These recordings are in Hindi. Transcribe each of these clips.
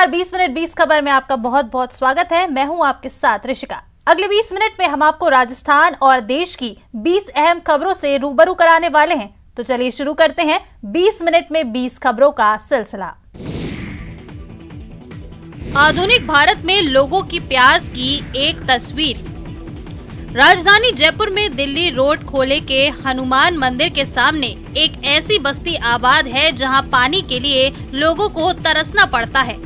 नमस्कार, 20 मिनट 20 खबर में आपका बहुत बहुत स्वागत है। मैं हूं आपके साथ ऋषिका। अगले 20 मिनट में हम आपको राजस्थान और देश की 20 अहम खबरों से रूबरू कराने वाले हैं। तो चलिए शुरू करते हैं 20 मिनट में 20 खबरों का सिलसिला। आधुनिक भारत में लोगों की प्यास की एक तस्वीर। राजधानी जयपुर में दिल्ली रोड खोले के हनुमान मंदिर के सामने एक ऐसी बस्ती आबाद है जहां पानी के लिए लोगों को तरसना पड़ता है।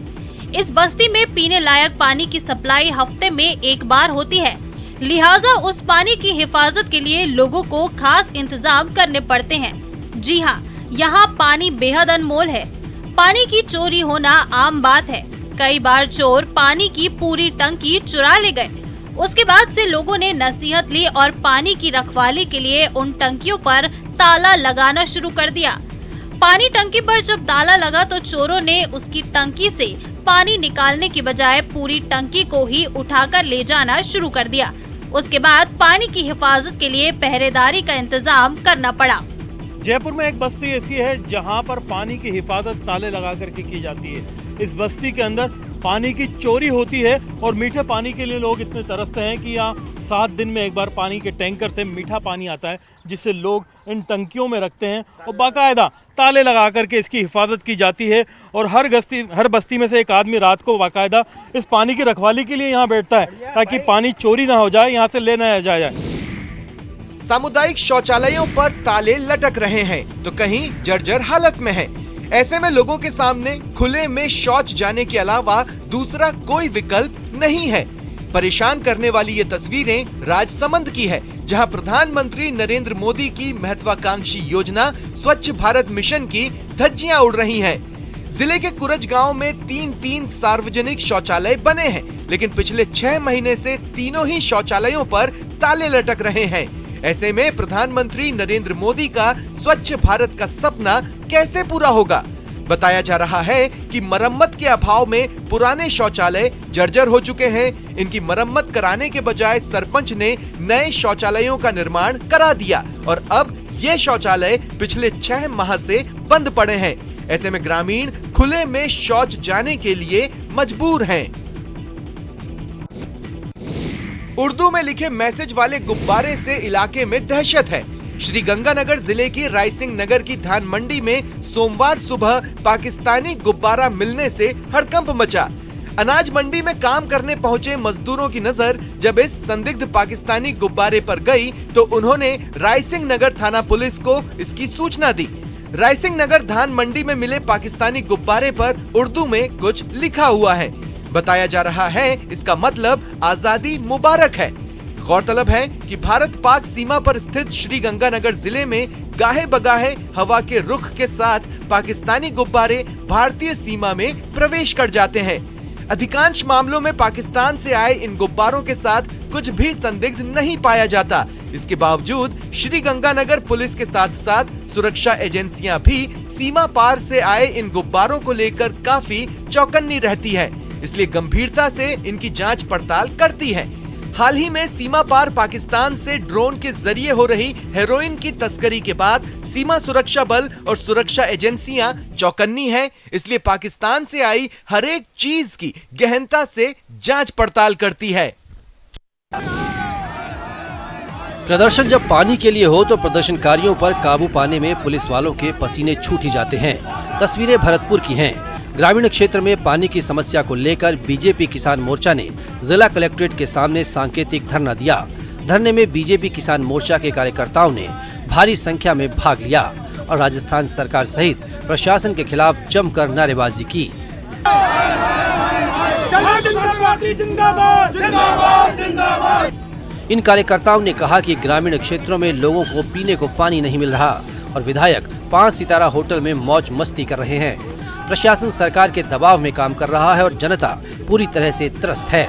इस बस्ती में पीने लायक पानी की सप्लाई हफ्ते में एक बार होती है, लिहाजा उस पानी की हिफाजत के लिए लोगों को खास इंतजाम करने पड़ते हैं। जी हाँ, यहाँ पानी बेहद अनमोल है। पानी की चोरी होना आम बात है। कई बार चोर पानी की पूरी टंकी चुरा ले गए। उसके बाद से लोगों ने नसीहत ली और पानी की रखवाली के लिए उन टंकियों पर ताला लगाना शुरू कर दिया। पानी टंकी पर जब ताला लगा तो चोरों ने उसकी टंकी से पानी निकालने की बजाय पूरी टंकी को ही उठाकर ले जाना शुरू कर दिया। उसके बाद पानी की हिफाजत के लिए पहरेदारी का इंतजाम करना पड़ा। जयपुर में एक बस्ती ऐसी है जहां पर पानी की हिफाजत ताले लगा करके की जाती है। इस बस्ती के अंदर पानी की चोरी होती है और मीठे पानी के लिए लोग इतने तरसते हैं कि यहाँ 7 दिन में एक बार पानी के टैंकर से मीठा पानी आता है, जिसे लोग इन टंकियों में रखते हैं और बाकायदा ताले लगा करके इसकी हिफाजत की जाती है। और हर बस्ती में से एक आदमी रात को बाकायदा इस पानी की रखवाली के लिए यहाँ बैठता है ताकि पानी चोरी ना हो जाए, यहाँ से ले ना जाया जाए। सामुदायिक शौचालयों पर ताले लटक रहे हैं तो कहीं जर्जर हालत में है। ऐसे में लोगों के सामने खुले में शौच जाने के अलावा दूसरा कोई विकल्प नहीं है। परेशान करने वाली ये तस्वीरें राजसमंद की है, जहां प्रधानमंत्री नरेंद्र मोदी की महत्वाकांक्षी योजना स्वच्छ भारत मिशन की धज्जियां उड़ रही हैं। जिले के कुरज गांव में 3 सार्वजनिक शौचालय बने हैं, लेकिन पिछले 6 महीने से तीनों ही शौचालयों पर ताले लटक रहे हैं। ऐसे में प्रधानमंत्री नरेंद्र मोदी का स्वच्छ भारत का सपना कैसे पूरा होगा? बताया जा रहा है कि मरम्मत के अभाव में पुराने शौचालय जर्जर हो चुके हैं। इनकी मरम्मत कराने के बजाय सरपंच ने नए शौचालयों का निर्माण करा दिया और अब ये शौचालय पिछले 6 माह से बंद पड़े हैं। ऐसे में ग्रामीण खुले में शौच जाने के लिए मजबूर हैं। उर्दू में लिखे मैसेज वाले गुब्बारे से इलाके में दहशत है। श्री गंगानगर जिले की रायसिंह नगर की धान मंडी में सोमवार सुबह पाकिस्तानी गुब्बारा मिलने से हड़कंप मचा। अनाज मंडी में काम करने पहुंचे मजदूरों की नजर जब इस संदिग्ध पाकिस्तानी गुब्बारे पर गई तो उन्होंने रायसिंह नगर थाना पुलिस को इसकी सूचना दी। रायसिंह नगर धान मंडी में मिले पाकिस्तानी गुब्बारे पर उर्दू में कुछ लिखा हुआ है। बताया जा रहा है इसका मतलब आजादी मुबारक है। गौरतलब है कि भारत पाक सीमा पर स्थित श्री गंगानगर जिले में गाहे बगाहे हवा के रुख के साथ पाकिस्तानी गुब्बारे भारतीय सीमा में प्रवेश कर जाते हैं। अधिकांश मामलों में पाकिस्तान से आए इन गुब्बारों के साथ कुछ भी संदिग्ध नहीं पाया जाता। इसके बावजूद श्री गंगानगर पुलिस के साथ साथ सुरक्षा एजेंसियां भी सीमा पार से आए इन गुब्बारों को लेकर काफी चौकन्नी रहती है, इसलिए गंभीरता से इनकी जांच पड़ताल करती है। हाल ही में सीमा पार पाकिस्तान से ड्रोन के जरिए हो रही हेरोइन की तस्करी के बाद सीमा सुरक्षा बल और सुरक्षा एजेंसियां चौकन्नी हैं, इसलिए पाकिस्तान से आई हर एक चीज की गहनता से जांच पड़ताल करती है। प्रदर्शन जब पानी के लिए हो तो प्रदर्शनकारियों पर काबू पाने में पुलिस वालों के पसीने छूट ही जाते हैं। तस्वीरें भरतपुर की हैं। ग्रामीण क्षेत्र में पानी की समस्या को लेकर बीजेपी किसान मोर्चा ने जिला कलेक्ट्रेट के सामने सांकेतिक धरना दिया। धरने में बीजेपी किसान मोर्चा के कार्यकर्ताओं ने भारी संख्या में भाग लिया और राजस्थान सरकार सहित प्रशासन के खिलाफ जमकर नारेबाजी की। इन कार्यकर्ताओं ने कहा कि ग्रामीण क्षेत्रों में लोगों को पीने को पानी नहीं मिल रहा और विधायक 5 सितारा होटल में मौज मस्ती कर रहे हैं। प्रशासन सरकार के दबाव में काम कर रहा है और जनता पूरी तरह से त्रस्त है।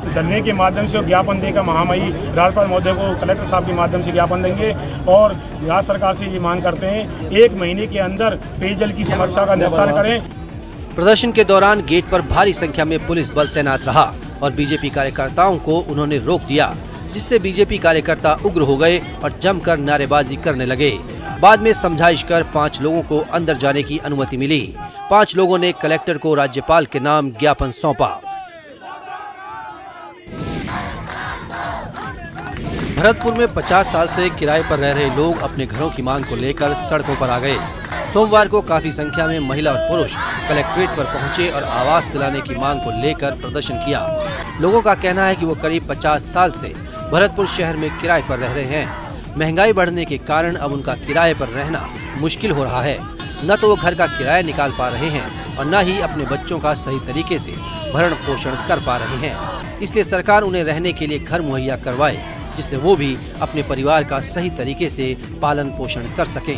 धरने के माध्यम से ज्ञापन देकर महामहिम राज्यपाल महोदय को कलेक्टर साहब के माध्यम से ज्ञापन देंगे और राज्य सरकार से ये मांग करते हैं 1 महीने के अंदर पेयजल की समस्या का निस्तारण करें। प्रदर्शन के दौरान गेट पर भारी संख्या में पुलिस बल तैनात रहा और बीजेपी कार्यकर्ताओं को उन्होंने रोक दिया, जिससे बीजेपी कार्यकर्ता उग्र हो गए और जमकर नारेबाजी करने लगे। बाद में समझाइश कर 5 लोगों को अंदर जाने की अनुमति मिली। 5 लोगों ने कलेक्टर को राज्यपाल के नाम ज्ञापन सौंपा। भरतपुर में 50 साल से किराए पर रह रहे लोग अपने घरों की मांग को लेकर सड़कों पर आ गए। सोमवार को काफी संख्या में महिला और पुरुष कलेक्ट्रेट पर पहुंचे और आवास दिलाने की मांग को लेकर प्रदर्शन किया। लोगों का कहना है कि वो करीब 50 साल से भरतपुर शहर में किराए पर रह रहे हैं। महंगाई बढ़ने के कारण अब उनका किराए पर रहना मुश्किल हो रहा है। न तो वो घर का किराया निकाल पा रहे हैं और न ही अपने बच्चों का सही तरीके से भरण पोषण कर पा रहे हैं। इसलिए सरकार उन्हें रहने के लिए घर मुहैया करवाए, जिससे वो भी अपने परिवार का सही तरीके से पालन पोषण कर सकें।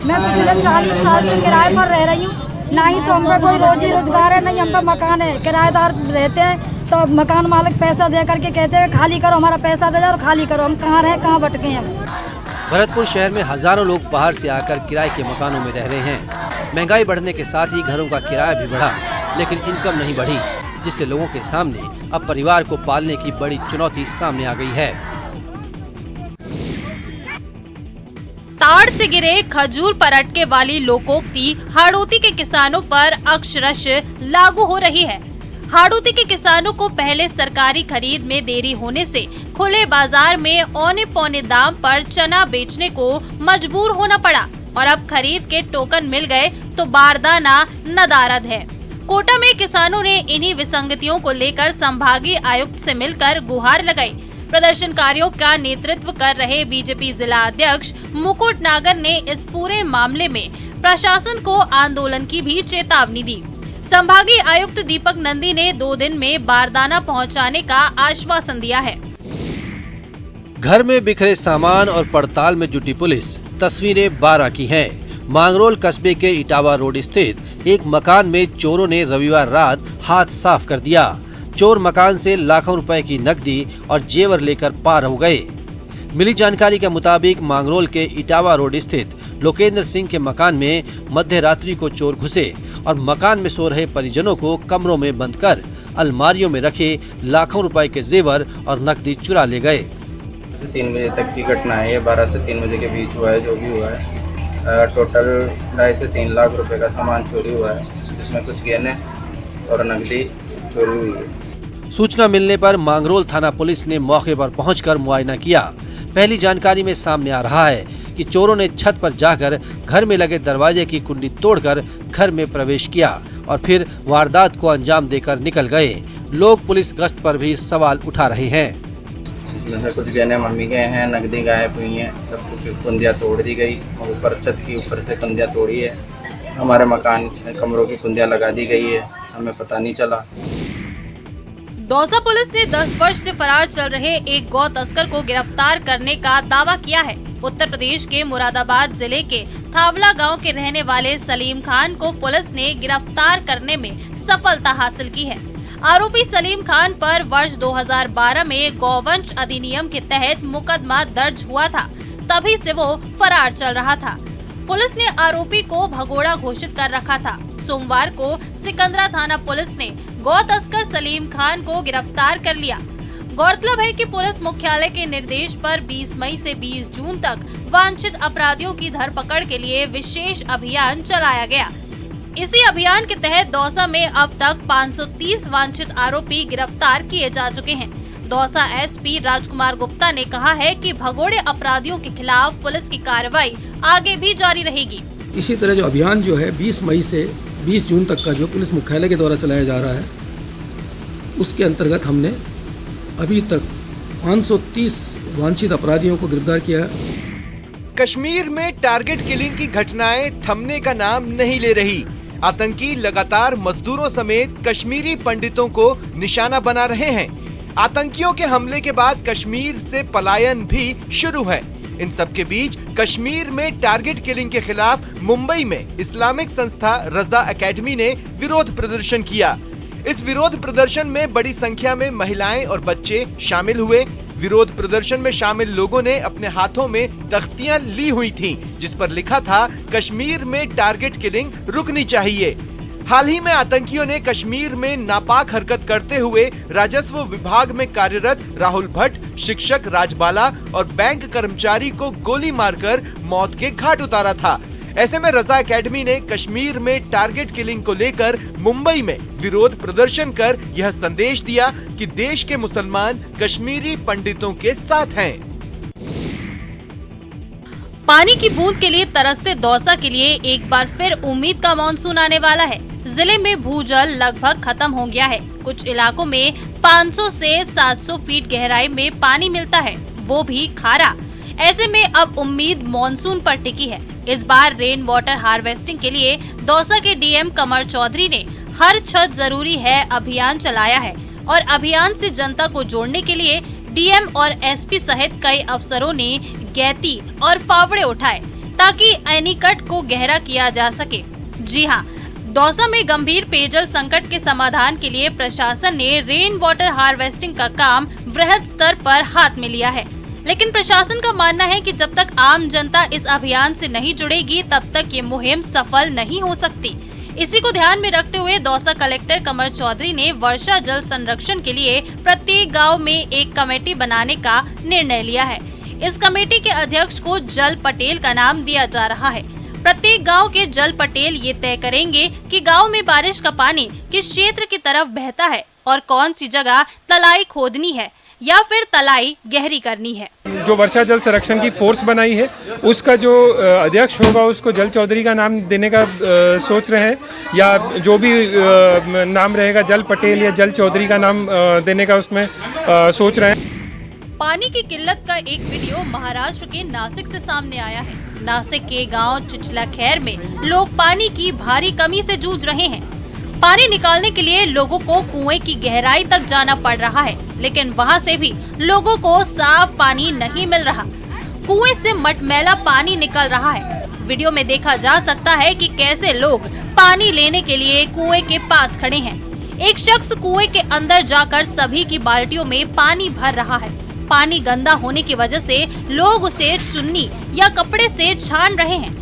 मैं पिछले 40 साल से किराए पर रह रही हूँ। ना ही तो हम पे कोई रोजी रोजगार है, नहीं हम पे मकान है। किराएदार रहते हैं तो मकान मालिक पैसा दे करके कहते हैं खाली करो, हमारा पैसा दे जाओ और खाली करो। हम कहाँ रहे, कहाँ भटके हम। भरतपुर शहर में हजारों लोग बाहर से आकर किराए के मकानों में रह रहे हैं। महंगाई बढ़ने के साथ ही घरों का किराया भी बढ़ा, लेकिन इनकम नहीं बढ़ी, जिससे लोगों के सामने अब परिवार को पालने की बड़ी चुनौती सामने आ गई है। ताड़ से गिरे खजूर पर अटके वाली लोकोक्ति हाड़ौती के किसानों पर अक्षरश लागू हो रही है। हाड़ौती के किसानों को पहले सरकारी खरीद में देरी होने से खुले बाजार में औने पौने दाम पर चना बेचने को मजबूर होना पड़ा और अब खरीद के टोकन मिल गए तो बारदाना नदारद है। कोटा में किसानों ने इन्हीं विसंगतियों को लेकर संभागीय आयुक्त से मिलकर गुहार लगाई। प्रदर्शनकारियों का नेतृत्व कर रहे बीजेपी जिला अध्यक्ष मुकुट नागर ने इस पूरे मामले में प्रशासन को आंदोलन की भी चेतावनी दी। संभागीय आयुक्त दीपक नंदी ने 2 दिन में बारदाना पहुंचाने का आश्वासन दिया है। घर में बिखरे सामान और पड़ताल में जुटी पुलिस। तस्वीरें 12 की हैं। मांगरोल कस्बे के इटावा रोड स्थित एक मकान में चोरों ने रविवार रात हाथ साफ कर दिया। चोर मकान से लाखों रुपए की नकदी और जेवर लेकर पार हो गए। मिली जानकारी के मुताबिक मांगरोल के इटावा रोड स्थित लोकेंद्र सिंह के मकान में मध्य रात्रि को चोर घुसे और मकान में सो रहे परिजनों को कमरों में बंद कर अलमारियों में रखे लाखों रुपए के जेवर और नकदी चुरा ले गए। 3 बजे तक की घटना है। ये 12 से 3 बजे के बीच हुआ है। जो भी हुआ है टोटल 2.5 से 3 लाख रुपए का सामान चोरी हुआ है, जिसमें कुछ गहने और नकदी चोरी हुई है। सूचना मिलने पर मांगरोल थाना पुलिस ने मौके पर पहुंचकर मुआयना किया। पहली जानकारी में सामने आ रहा है कि चोरों ने छत पर जाकर घर में लगे दरवाजे की कुंडी तोड़कर घर में प्रवेश किया और फिर वारदात को अंजाम देकर निकल गए। लोग पुलिस गश्त पर भी सवाल उठा रहे हैं। इसमें से कुछ गहने मम्मी के हैं, नकदी गायब हुई है, सब कुछ कुंदियाँ तोड़ दी गई और ऊपर छत की ऊपर से कुंदियाँ तोड़ी है। हमारे मकान में कमरों की कुंदियाँ लगा दी गई है, हमें पता नहीं चला। दौसा पुलिस ने 10 वर्ष से फरार चल रहे एक गौ तस्कर को गिरफ्तार करने का दावा किया है। उत्तर प्रदेश के मुरादाबाद जिले के थावला गांव के रहने वाले सलीम खान को पुलिस ने गिरफ्तार करने में सफलता हासिल की है। आरोपी सलीम खान पर वर्ष 2012 में गौवंश अधिनियम के तहत मुकदमा दर्ज हुआ था, तभी से वो फरार चल रहा था। पुलिस ने आरोपी को भगोड़ा घोषित कर रखा था। सोमवार को सिकंदरा थाना पुलिस ने गौ तस्कर सलीम खान को गिरफ्तार कर लिया। गौरतलब है कि पुलिस मुख्यालय के निर्देश पर 20 मई से 20 जून तक वांछित अपराधियों की धरपकड़ के लिए विशेष अभियान चलाया गया। इसी अभियान के तहत दौसा में अब तक 530 वांछित आरोपी गिरफ्तार किए जा चुके हैं। दौसा एसपी राजकुमार गुप्ता ने कहा है कि भगोड़े अपराधियों के खिलाफ पुलिस की कार्रवाई आगे भी जारी रहेगी। इसी तरह जो अभियान जो है 20 मई से 20 जून तक का जो पुलिस मुख्यालय के द्वारा चलाया जा रहा है, उसके अंतर्गत हमने अभी तक 530 वांछित अपराधियों को गिरफ्तार किया। कश्मीर में टारगेट किलिंग की घटनाएं थमने का नाम नहीं ले रही। आतंकी लगातार मजदूरों समेत कश्मीरी पंडितों को निशाना बना रहे हैं। आतंकियों के हमले के बाद कश्मीर से पलायन भी शुरू है। इन सब के बीच कश्मीर में टारगेट किलिंग के खिलाफ मुंबई में इस्लामिक संस्था रजा एकेडमी ने विरोध प्रदर्शन किया। इस विरोध प्रदर्शन में बड़ी संख्या में महिलाएं और बच्चे शामिल हुए। विरोध प्रदर्शन में शामिल लोगों ने अपने हाथों में तख्तियां ली हुई थीं, जिस पर लिखा था कश्मीर में टारगेट किलिंग रुकनी चाहिए। हाल ही में आतंकियों ने कश्मीर में नापाक हरकत करते हुए राजस्व विभाग में कार्यरत राहुल भट्ट, शिक्षक राजबाला और बैंक कर्मचारी को गोली मारकर मौत के घाट उतारा था। ऐसे में रजा एकेडमी ने कश्मीर में टारगेट किलिंग को लेकर मुंबई में विरोध प्रदर्शन कर यह संदेश दिया कि देश के मुसलमान कश्मीरी पंडितों के साथ हैं। पानी की बूंद के लिए तरसते दौसा के लिए एक बार फिर उम्मीद का मानसून आने वाला है। जिले में भूजल लगभग खत्म हो गया है। कुछ इलाकों में 500 से 700 फीट गहराई में पानी मिलता है, वो भी खारा। ऐसे में अब उम्मीद मानसून पर टिकी है। इस बार रेन वाटर हार्वेस्टिंग के लिए दौसा के डीएम कमर चौधरी ने हर छत जरूरी है अभियान चलाया है और अभियान से जनता को जोड़ने के लिए डीएम और एसपी सहित कई अफसरों ने गैती और फावड़े उठाए ताकि एनीकट को गहरा किया जा सके। जी हां, दौसा में गंभीर पेयजल संकट के समाधान के लिए प्रशासन ने रेन वाटर हार्वेस्टिंग का काम वृहद स्तर पर हाथ में लिया है, लेकिन प्रशासन का मानना है कि जब तक आम जनता इस अभियान से नहीं जुड़ेगी तब तक ये मुहिम सफल नहीं हो सकती। इसी को ध्यान में रखते हुए दौसा कलेक्टर कमर चौधरी ने वर्षा जल संरक्षण के लिए प्रत्येक गांव में एक कमेटी बनाने का निर्णय लिया है। इस कमेटी के अध्यक्ष को जल पटेल का नाम दिया जा रहा है। प्रत्येक गांव के जल पटेल ये तय करेंगे कि गांव में बारिश का पानी किस क्षेत्र की तरफ बहता है और कौन सी जगह तलाई खोदनी है या फिर तलाई गहरी करनी है। जो वर्षा जल संरक्षण की फोर्स बनाई है उसका जो अध्यक्ष होगा उसको जल चौधरी का नाम देने का सोच रहे हैं, या जो भी नाम रहेगा जल पटेल या जल चौधरी का नाम देने का उसमें सोच रहे हैं। पानी की किल्लत का एक वीडियो महाराष्ट्र के नासिक से सामने आया है। नासिक के गांव चिचला खैर में लोग पानी की भारी कमी से जूझ रहे हैं। पानी निकालने के लिए लोगों को कुएं की गहराई तक जाना पड़ रहा है, लेकिन वहां से भी लोगों को साफ पानी नहीं मिल रहा। कुएं से मटमैला पानी निकल रहा है। वीडियो में देखा जा सकता है कि कैसे लोग पानी लेने के लिए कुएं के पास खड़े हैं। एक शख्स कुएं के अंदर जाकर सभी की बाल्टियों में पानी भर रहा है। पानी गंदा होने की वजह से लोग उसे चुन्नी या कपड़े से छान रहे हैं।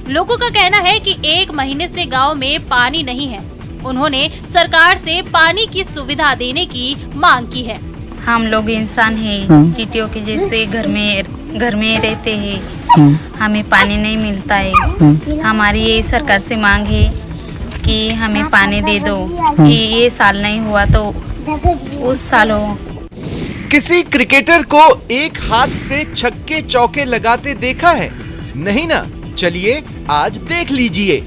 लोगों का कहना है कि 1 महीने से गांव में पानी नहीं है। उन्होंने सरकार से पानी की सुविधा देने की मांग की है। हम लोग इंसान हैं, चींटियों के जैसे घर में रहते हैं, हमें पानी नहीं मिलता है। हमारी यही सरकार से मांग है कि हमें पानी दे दो। ये साल नहीं हुआ तो उस साल हो। किसी क्रिकेटर को एक हाथ से छक्के चौके लगाते देखा है? नहीं ना? चलिए आज देख लीजिए।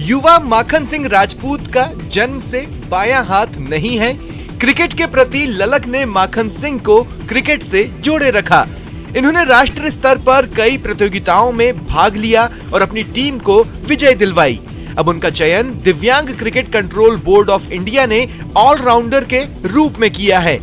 युवा माखन सिंह राजपूत का जन्म से बायां हाथ नहीं है। क्रिकेट के प्रति ललक ने माखन सिंह को क्रिकेट से जोड़े रखा। इन्होंने राष्ट्रीय स्तर पर कई प्रतियोगिताओं में भाग लिया और अपनी टीम को विजय दिलवाई। अब उनका चयन दिव्यांग cricket control board of India ने ऑलराउंडर के रूप में किया है।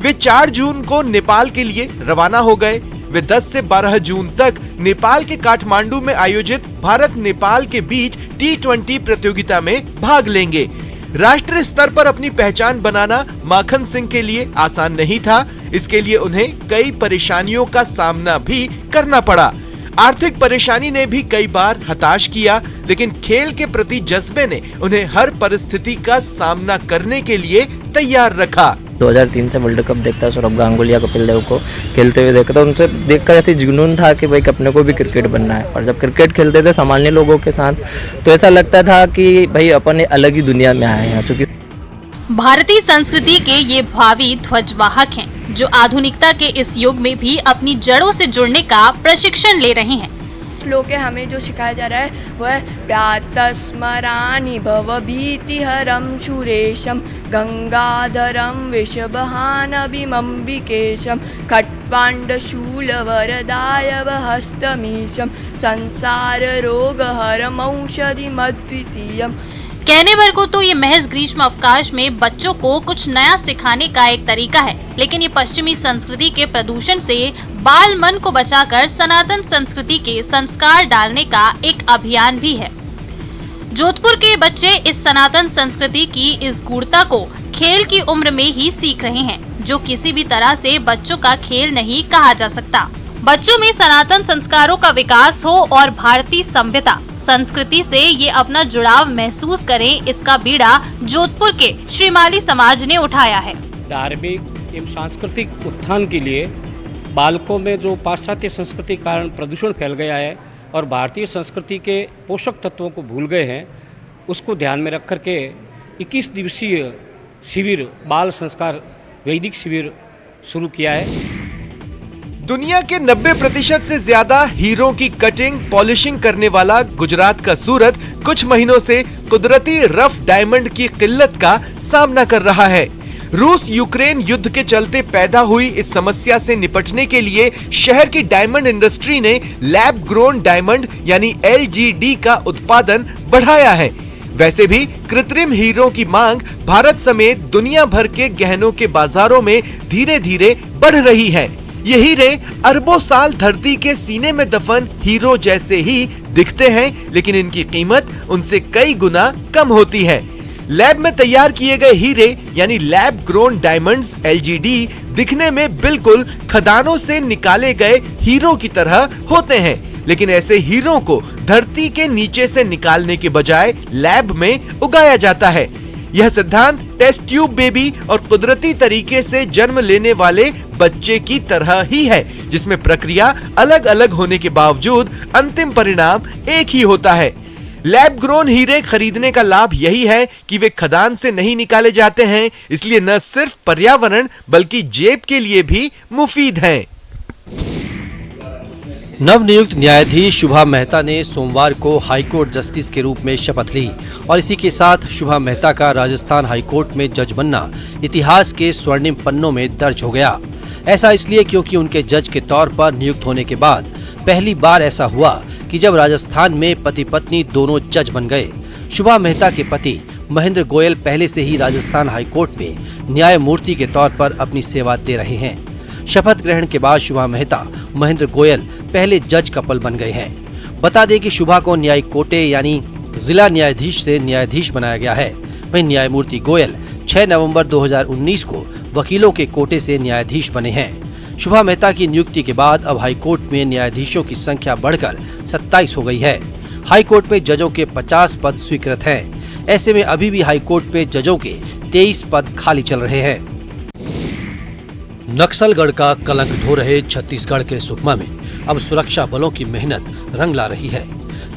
वे 4 जून को नेपाल के लिए रवाना हो गए। वे 10 से 12 जून तक नेपाल के काठमांडू में आयोजित भारत नेपाल के बीच T20 प्रतियोगिता में भाग लेंगे। राष्ट्रीय स्तर पर अपनी पहचान बनाना माखन सिंह के लिए आसान नहीं था। इसके लिए उन्हें कई परेशानियों का सामना भी करना पड़ा। आर्थिक परेशानी ने भी कई बार हताश किया, लेकिन खेल के प्रति जज्बे ने उन्हें हर परिस्थिति का सामना करने के लिए तैयार रखा। 2003 से वर्ल्ड कप देखता है, सौरभ गांगुली या कपिल देव को खेलते हुए देखा, तो उनसे देखकर ऐसी जुनून था कि भाई अपने को भी क्रिकेट बनना है। और जब क्रिकेट खेलते थे सामान्य लोगों के साथ, तो ऐसा लगता था कि भाई अपन अलग ही दुनिया में आए हैं। क्योंकि भारतीय संस्कृति के ये भावी ध्वजवाहक हैं, जो आधुनिकता के इस युग में भी अपनी जड़ों से जुड़ने का प्रशिक्षण ले रहे हैं। श्लोक है, हमें जो सिखाया जा रहा है वो है प्रातस्मराणि भवभीतिहरं सुरेशं गंगाधरं वृषभहानभिमम्बिकेशं खट्वाण्डशूलवरदायवहस्तमीशं संसाररोगहरमौषधिमद्वितीयम्। कहने भर को तो ये महज ग्रीष्म अवकाश में बच्चों को कुछ नया सिखाने का एक तरीका है, लेकिन ये पश्चिमी संस्कृति के प्रदूषण से बाल मन को बचाकर सनातन संस्कृति के संस्कार डालने का एक अभियान भी है। जोधपुर के बच्चे इस सनातन संस्कृति की इस गूढ़ता को खेल की उम्र में ही सीख रहे हैं, जो किसी भी तरह से बच्चों का खेल नहीं कहा जा सकता। बच्चों में सनातन संस्कारों का विकास हो और भारतीय सभ्यता, संस्कृति से ये अपना जुड़ाव महसूस करें, इसका बीड़ा जोधपुर के श्रीमाली समाज ने उठाया है। धार्मिक एवं सांस्कृतिक उत्थान के लिए बालकों में जो पाश्चात्य संस्कृति के कारण प्रदूषण फैल गया है और भारतीय संस्कृति के पोषक तत्वों को भूल गए हैं, उसको ध्यान में रख कर के 21 दिवसीय शिविर, बाल संस्कार वैदिक शिविर शुरू किया है। दुनिया के 90% से ज्यादा हीरों की कटिंग, पॉलिशिंग करने वाला गुजरात का सूरत कुछ महीनों से कुदरती रफ डायमंड की किल्लत का सामना कर रहा है। रूस यूक्रेन युद्ध के चलते पैदा हुई इस समस्या से निपटने के लिए शहर की डायमंड इंडस्ट्री ने लैब ग्रोन डायमंड यानी LGD का उत्पादन बढ़ाया है। वैसे भी कृत्रिम हीरों की मांग भारत समेत दुनिया भर के गहनों के बाजारों में धीरे धीरे बढ़ रही है। ये हीरे अरबों साल धरती के सीने में दफन हीरो जैसे ही दिखते हैं, लेकिन इनकी कीमत उनसे कई गुना कम होती है। लैब में तैयार किए गए हीरे यानी लैब ग्रोन डायमंड्स LGD दिखने में बिल्कुल खदानों से निकाले गए हीरो की तरह होते हैं, लेकिन ऐसे हीरो को धरती के नीचे से निकालने के बजाय लैब में उगाया जाता है। यह सिद्धांत टेस्ट ट्यूब बेबी और कुदरती तरीके से जन्म लेने वाले बच्चे की तरह ही है, जिसमें प्रक्रिया अलग अलग होने के बावजूद अंतिम परिणाम एक ही होता है। लैब ग्रोन हीरे खरीदने का लाभ यही है कि वे खदान से नहीं निकाले जाते हैं, इसलिए न सिर्फ पर्यावरण बल्कि जेब के लिए भी मुफीद हैं। नवनियुक्त न्यायाधीश शुभा मेहता ने सोमवार को हाईकोर्ट जस्टिस के रूप में शपथ ली और इसी के साथ शुभा मेहता का राजस्थान हाईकोर्ट में जज बनना इतिहास के स्वर्णिम पन्नों में दर्ज हो गया। ऐसा इसलिए क्योंकि उनके जज के तौर पर नियुक्त होने के बाद पहली बार ऐसा हुआ कि जब राजस्थान में पति पत्नी दोनों जज बन गए। शुभा मेहता के पति महेंद्र गोयल पहले से ही राजस्थान हाईकोर्ट में न्यायमूर्ति के तौर पर अपनी सेवा दे रहे हैं। शपथ ग्रहण के बाद शुभा मेहता महेंद्र गोयल पहले जज कपल बन गए हैं। बता दें कि शुभा को न्यायिक कोटे यानी जिला न्यायाधीश से न्यायाधीश बनाया गया है। वहीं न्यायमूर्ति गोयल 6 नवंबर 2019 को वकीलों के कोटे से न्यायाधीश बने हैं। शुभा मेहता की नियुक्ति के बाद अब हाईकोर्ट में न्यायाधीशों की संख्या बढ़कर 27 हो गई है। हाईकोर्ट में जजों के 50 पद स्वीकृत हैं। ऐसे में अभी भी हाईकोर्ट पे जजों के 23 पद खाली चल रहे हैं। नक्सलगढ़ का कलंक ढो रहे छत्तीसगढ़ के सुकमा में अब सुरक्षा बलों की मेहनत रंग ला रही है।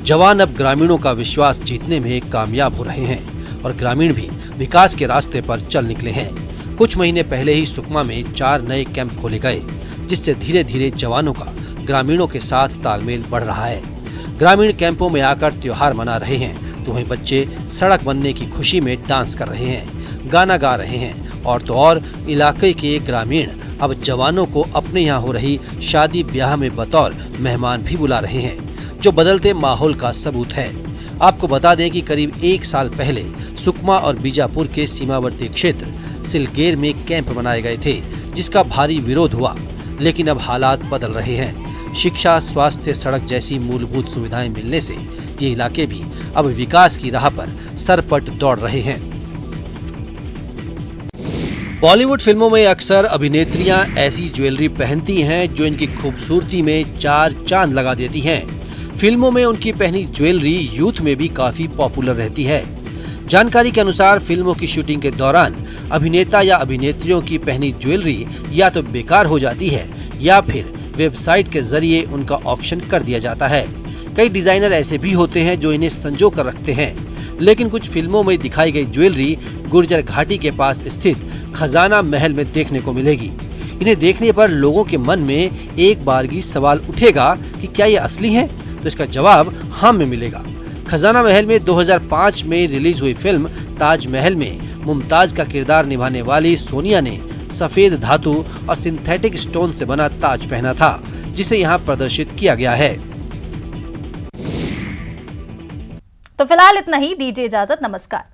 जवान अब ग्रामीणों का विश्वास जीतने में कामयाब हो रहे हैं और ग्रामीण भी विकास के रास्ते पर चल निकले हैं। कुछ महीने पहले ही सुकमा में 4 नए कैंप खोले गए, जिससे धीरे धीरे जवानों का ग्रामीणों के साथ तालमेल बढ़ रहा है। ग्रामीण कैंपों में आकर त्योहार मना रहे हैं तो वहीं बच्चे सड़क बनने की खुशी में डांस कर रहे हैं, गाना गा रहे हैं और तो और इलाके के ग्रामीण अब जवानों को अपने यहाँ हो रही शादी ब्याह में बतौर मेहमान भी बुला रहे हैं, जो बदलते माहौल का सबूत है। आपको बता दें कि करीब 1 साल पहले सुकमा और बीजापुर के सीमावर्ती क्षेत्र सिलगेर में कैंप बनाए गए थे, जिसका भारी विरोध हुआ, लेकिन अब हालात बदल रहे हैं। शिक्षा, स्वास्थ्य, सड़क जैसी मूलभूत सुविधाएं मिलने से ये इलाके भी अब विकास की राह पर सरपट दौड़ रहे हैं। बॉलीवुड फिल्मों में अक्सर अभिनेत्रियां ऐसी ज्वेलरी पहनती हैं जो इनकी खूबसूरती में 4 चांद लगा देती हैं। फिल्मों में उनकी पहनी ज्वेलरी यूथ में भी काफी पॉपुलर रहती है। जानकारी के अनुसार फिल्मों की शूटिंग के दौरान अभिनेता या अभिनेत्रियों की पहनी ज्वेलरी या तो बेकार हो जाती है या फिर वेबसाइट के जरिए उनका ऑक्शन कर दिया जाता है। कई डिजाइनर ऐसे भी होते हैं जो इन्हें संजो कर रखते हैं, लेकिन कुछ फिल्मों में दिखाई गई ज्वेलरी गुर्जर घाटी के पास स्थित खजाना महल में देखने को मिलेगी। इन्हें देखने पर लोगों के मन में एक बारगी सवाल उठेगा कि क्या ये असली है, तो इसका जवाब हाँ में मिलेगा। खजाना महल में 2005 में रिलीज हुई फिल्म ताजमहल में मुमताज का किरदार निभाने वाली सोनिया ने सफेद धातु और सिंथेटिक स्टोन से बना ताज पहना था, जिसे यहाँ प्रदर्शित किया गया है। तो फिलहाल इतना ही, दीजिए इजाजत, नमस्कार।